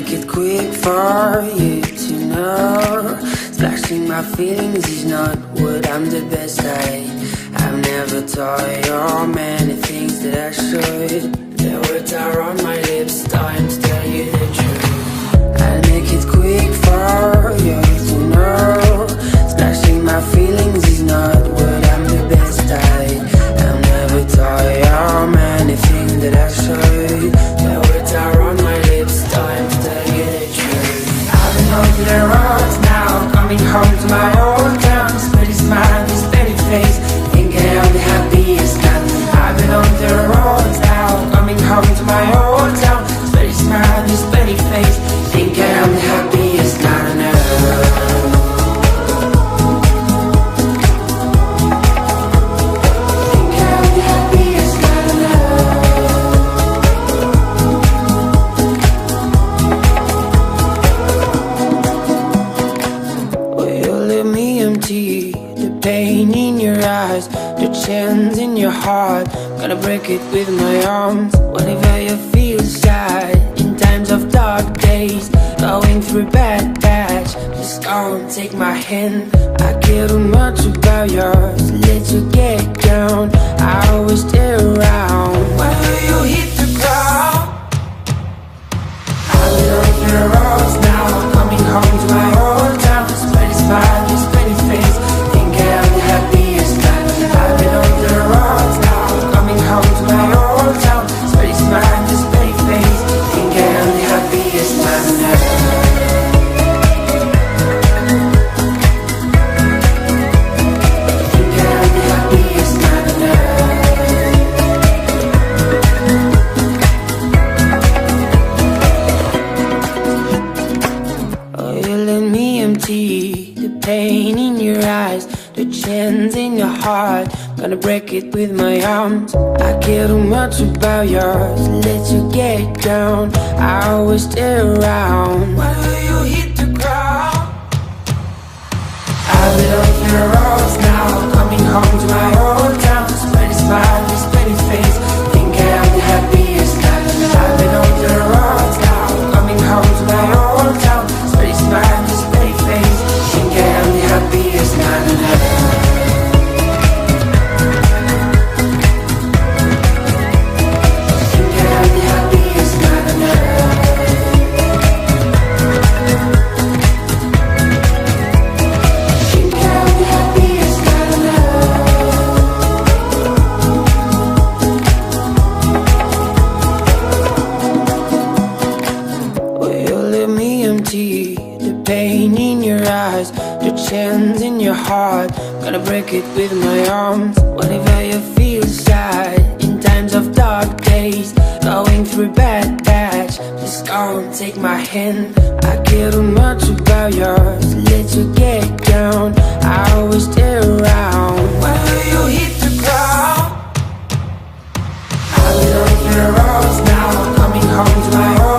make it quick for you to know. Splashing my feelings is not what I'm the best at. I've never told you many things that I should. The words are on my lips, time to tell you the truth. I'll make it quick for you to know. Splashing my feelings is not what I'm the best at. I've never told you many things that I should. The words are on my lips, time to tell you the truth. I've been over the roads now, coming home to my old town. Steady smile, this steady face, thinking I'm the happiest man. I've been on the roads now, coming home to my old town. Steady smile, this steady face, thinking I'm the happiest man on earth. The pain in your eyes, the chance in your heart, gonna break it with my arms. Whenever you feel sad, in times of dark days, going through bad patch, just come take my hand. I care too much about yours, let you get down. I always stay around whenever you hit the ground. I've been on the roads now, coming home to my old town. Steady smile, this steady face, thinking I'm the happiest man. I've been on the roads now, coming home to my old town. Steady smile, this steady face, thinking I'm the happiest man on earth. Thinking I'm the happiest man on earth. Oh, you let me empty the pain in your eyes, the chance in your heart, gonna break it with my arms. I care too much about yours, let you get down. I always stay around whenever you hit the ground. I've been on the roads now, coming home to my old town. Steady smile, this steady face, thinking I'm the happiest man. I've been on the roads now, coming home to my old town. Steady smile, this steady face, thinking I'm the happiest man on earth. Thinking I'm the happiest man on earth. Thinking I'm the happiest man on earth. Will you let me empty the pain in your eyes, the chance in your heart, gonna break it with my arms. Whenever you feel sad, in times of dark days, going through bad patch, just come take my hand. I care too much about yours, let you get down. I always stay around whenever you hit the ground. I've been on the roads now, coming home to my home.